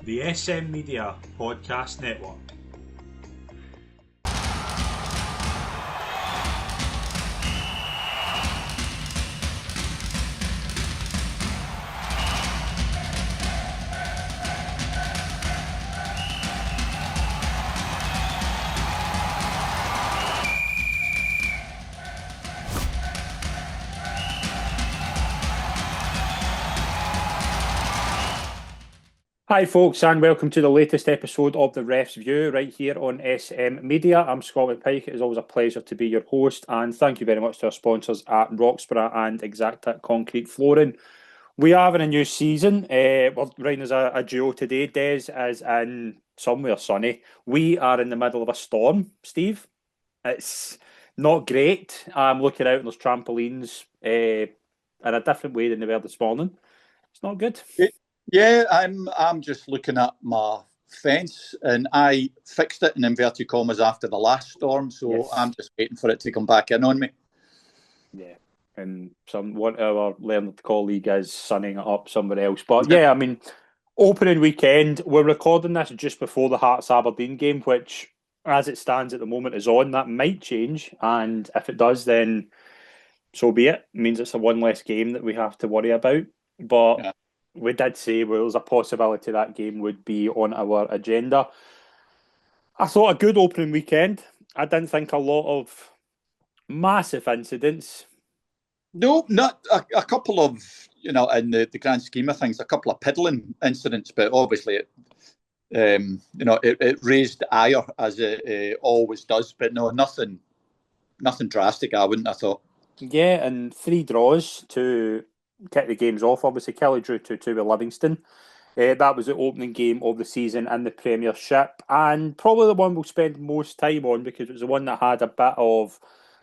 the SM Media Podcast Network. Hi folks, and welcome to the latest episode of The Ref's View right here on SM Media. I'm Scotland Pike. It is always a pleasure to be your host, and thank you very much to our sponsors at Roxburgh and Exacta Concrete Flooring. We are in a new season. We're running as a duo today. Des is in somewhere sunny. We are in the middle of a storm, Steve. It's not great. I'm looking out and there's trampolines in a different way than they were this morning. It's not good. Yeah, I'm just looking at my fence, and I fixed it in inverted commas after the last storm, so yes. I'm just waiting for it to come back in on me. Yeah, and one of our learned colleague is sunning it up somewhere else. But yeah, I mean, opening weekend, we're recording this just before the Hearts Aberdeen game, which, as it stands at the moment, is on. That might change, and if it does, then so be it. It means it's a one less game that we have to worry about. But yeah. We did say there's a possibility that game would be on our agenda. I thought a good opening weekend. I didn't think a lot of massive incidents. No, not a couple of, in the grand scheme of things, a couple of piddling incidents, but obviously it raised ire as it always does, but no, nothing drastic, I wouldn't have thought. Yeah, and 3 draws to kick the games off. Obviously, Kelly drew 2-2 with Livingston. That was the opening game of the season in the Premiership, and probably the one we'll spend most time on because it was the one that had a bit of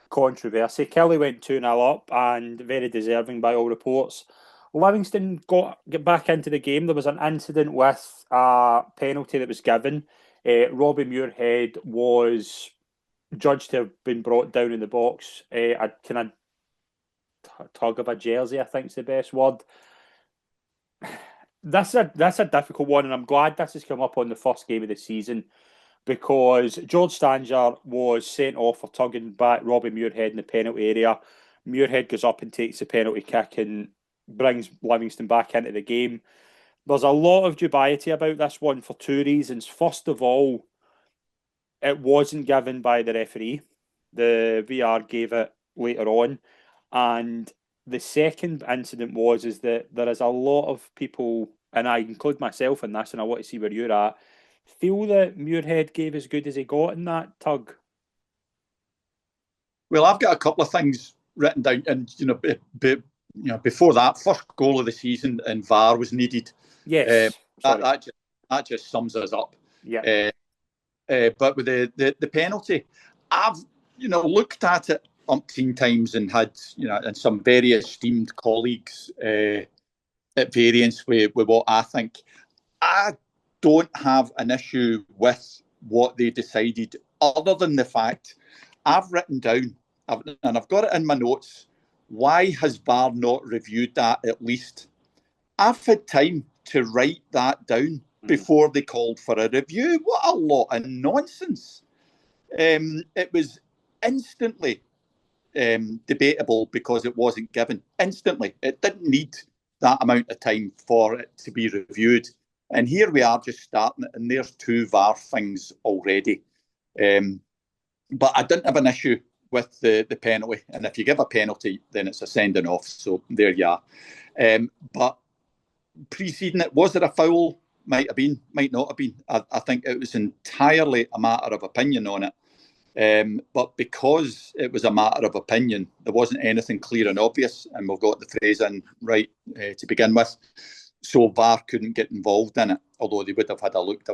controversy. Kelly went 2-0 up and very deserving by all reports. Livingston got back into the game. There was an incident with a penalty that was given. Robbie Muirhead was judged to have been brought down in the box. A kind of tug of a jersey, I think is the best word. That's a difficult one, and I'm glad this has come up on the first game of the season because George Stanger was sent off for tugging back Robbie Muirhead in the penalty area. Muirhead goes up and takes the penalty kick and brings Livingston back into the game. There's a lot of dubiety about this one for 2 reasons. First of all, it wasn't given by the referee. The VR gave it later on. And the second incident is that there is a lot of people, and I include myself in this, and I want to see where you're at, feel that Muirhead gave as good as he got in that tug. Well, I've got a couple of things written down, and before that, first goal of the season and VAR was needed. Yes, that just sums us up. Yeah. But with the penalty, I've looked at it umpteen times and had and some very esteemed colleagues at variance with what I think. I don't have an issue with what they decided, other than the fact I've written down, and I've got it in my notes, why has VAR not reviewed that at least? I've had time to write that down before they called for a review. What a lot of nonsense. It was instantly debatable because it wasn't given. Instantly. It didn't need that amount of time for it to be reviewed. And here we are just starting it, and there's 2 VAR things already. But I didn't have an issue with the penalty. And if you give a penalty, then it's a sending off. So there you are. But preceding it, was it a foul? Might have been, might not have been. I think it was entirely a matter of opinion on it. But because it was a matter of opinion, there wasn't anything clear and obvious, and we've got the phrase in right to begin with. So VAR couldn't get involved in it, although they would have had a look. I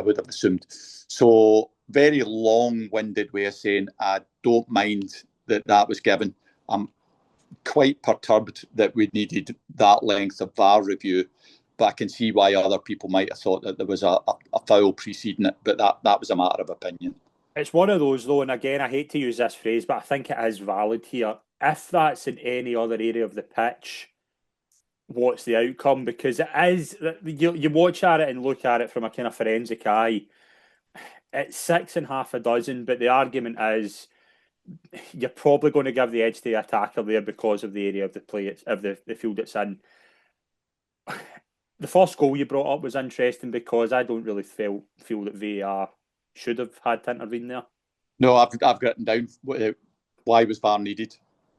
would have assumed. So very long-winded way of saying I don't mind that was given. I'm quite perturbed that we needed that length of VAR review, but I can see why other people might have thought that there was a foul preceding it, but that was a matter of opinion. It's one of those, though, and again, I hate to use this phrase, but I think it is valid here. If that's in any other area of the pitch, what's the outcome, because it is, you watch at it and look at it from a kind of forensic eye. It's 6 and half a dozen, but the argument is you're probably going to give the edge to the attacker there because of the area of the play of the field it's in. The first goal you brought up was interesting because I don't really feel that VAR should have had to intervene there. No, I've written down why was VAR needed.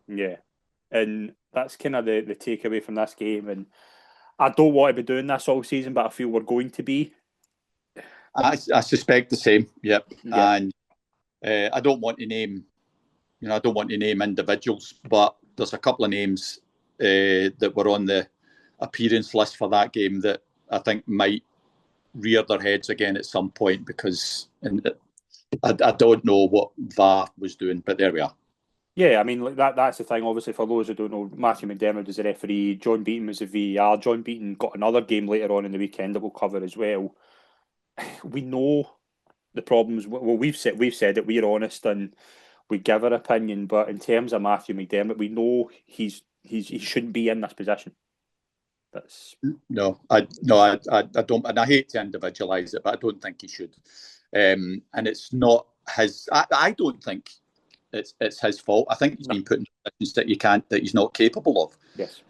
Yeah, and that's kind of the takeaway from this game. And I don't want to be doing this all season, but I feel we're going to be. I suspect the same. Yep. And I don't want to name, I don't want to name individuals, but there's a couple of names that were on the appearance list for that game that I think might rear their heads again at some point, because I don't know what VAR was doing, but there we are. Yeah, I mean, that's the thing. Obviously, for those who don't know, Matthew McDermott was the referee. John Beaton was the VAR. John Beaton got another game later on in the weekend that we'll cover as well. We know the problems. Well, we've said that we're honest and we give our opinion, but in terms of Matthew McDermott, we know he shouldn't be in this position. I don't, and I hate to individualise it, but I don't think he should. And it's not his. I don't think it's his fault. I think he's been put in positions that he's not capable of. Yes.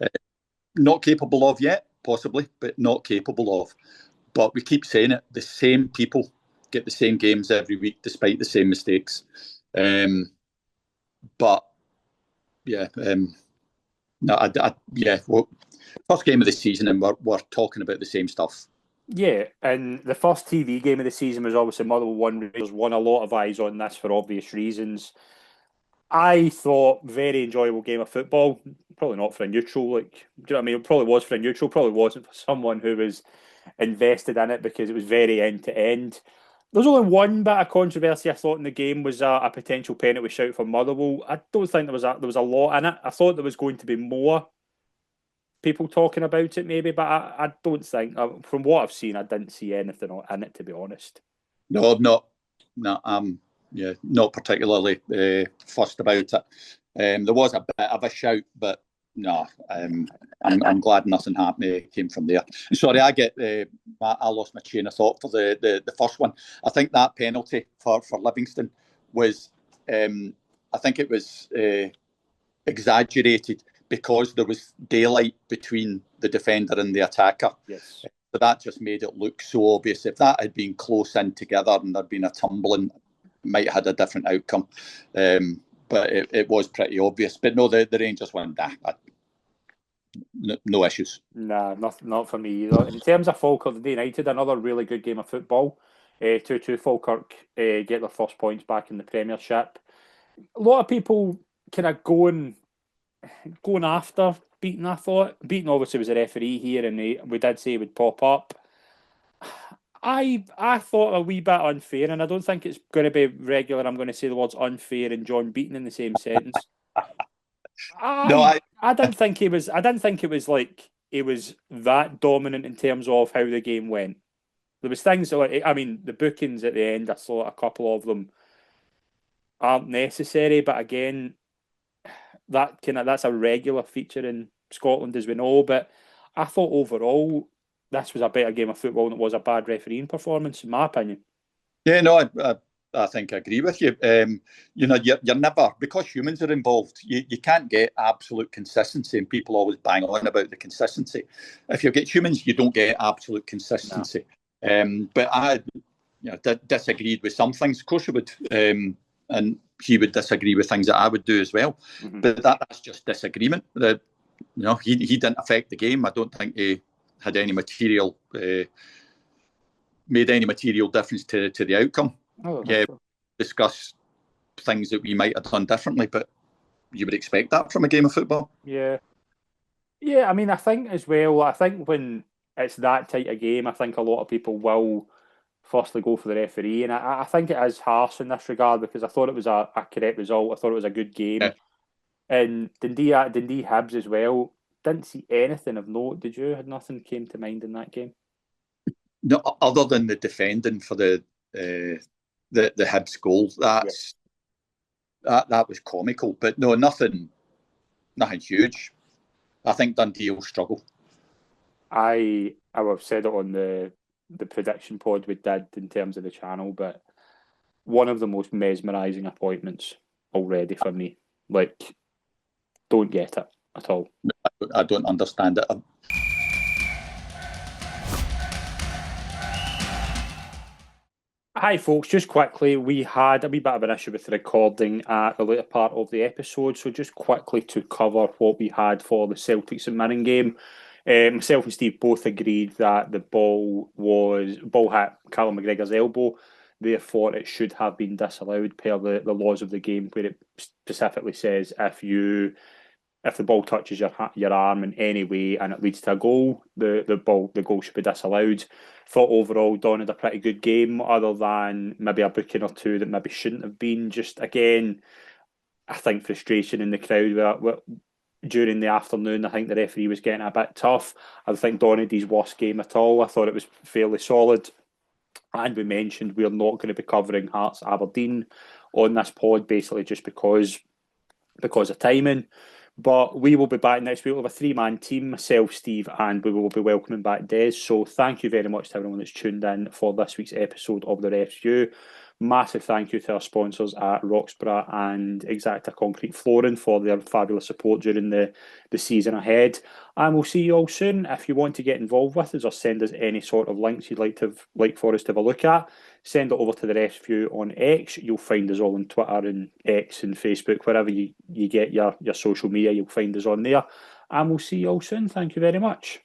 Not capable of yet, possibly, but not capable of. But we keep saying it. The same people get the same games every week, despite the same mistakes. But yeah, well, first game of the season, and we're talking about the same stuff. Yeah, and the first TV game of the season was obviously Motherwell 1. There's won a lot of eyes on this for obvious reasons. I thought very enjoyable game of football. Probably not for a neutral. Like, do you know what I mean? It probably was for a neutral. Probably wasn't for someone who was invested in it, because it was very end to end. There's only one bit of controversy I thought in the game was a potential penalty shout for Motherwell. I don't think there was a lot in it. I thought there was going to be more people talking about it, maybe, but I don't think, from what I've seen, I didn't see anything in it, to be honest. No, not particularly fussed about it. There was a bit of a shout, but no, I'm glad nothing came from there. Sorry, I lost my chain of thought for the first one. I think that penalty for Livingston was, I think it was exaggerated because there was daylight between the defender and the attacker. Yes. So that just made it look so obvious. If that had been close in together and there'd been a tumbling, might have had a different outcome. But it was pretty obvious. But no, the Rangers won. No issues. Nah, not for me either. In terms of Falkirk United, another really good game of football. 2-2 Falkirk get their first points back in the Premiership. A lot of people kind of going after Beaton, I thought. Beaton obviously was a referee here, and we did say he would pop up. I thought a wee bit unfair, and I don't think it's going to be regular. I'm going to say the words unfair and John Beaton in the same sentence. I didn't think he was. I didn't think it was like he was that dominant in terms of how the game went. There was things like, I mean, the bookings at the end, I saw a couple of them aren't necessary, but again, that's a regular feature in Scotland, as we know. But I thought overall this was a better game of football than it was a bad refereeing performance, in my opinion. Yeah, no, I think I agree with you. You're never, because humans are involved, you can't get absolute consistency, and people always bang on about the consistency. If you get humans, you don't get absolute consistency. No. But I disagreed with some things. Of course, I would, and he would disagree with things that I would do as well. Mm-hmm. But that's just disagreement. He didn't affect the game. I don't think he had any material, made any material difference to the outcome. Discuss things that we might have done differently, but you would expect that from a game of football. Yeah. I mean, I think as well, when it's that tight a game, I think a lot of people will firstly go for the referee, and I think it is harsh in this regard, because I thought it was a correct result. I thought it was a good game. Yeah. And Dundee Hibs as well, didn't see anything of note. Did you? Had nothing came to mind in that game? No, other than the defending for the Hibs goal. That was comical, but no, nothing huge. I think Dundee will struggle. I've said it on the prediction pod we did in terms of the channel, but one of the most mesmerising appointments already for me. Like, don't get it at all. I don't understand it. Hi, folks. Just quickly, we had a wee bit of an issue with the recording at the later part of the episode. So, just quickly to cover what we had for the Celtics and Mirren game. Myself and Steve both agreed that the ball hit Callum McGregor's elbow. Therefore, it should have been disallowed per the laws of the game, where it specifically says if the ball touches your arm in any way and it leads to a goal, the goal should be disallowed. Thought overall Don had a pretty good game, other than maybe a booking or two that maybe shouldn't have been. Just again, I think frustration in the crowd during the afternoon. I think the referee was getting a bit tough. I think Don had his worst game at all. I thought it was fairly solid. And we mentioned we're not going to be covering Hearts Aberdeen on this pod, basically just because of timing. But we will be back next week. We'll have a three-man team, myself, Steve, and we will be welcoming back Des. So thank you very much to everyone that's tuned in for this week's episode of the Refs View. Massive thank you to our sponsors at Roxburgh and Exacta Concrete Flooring for their fabulous support during the season ahead. And we'll see you all soon. If you want to get involved with us or send us any sort of links you'd like for us to have a look at, send it over to the Refs View on X. You'll find us all on Twitter and X and Facebook, wherever you get your social media, you'll find us on there. And we'll see you all soon. Thank you very much.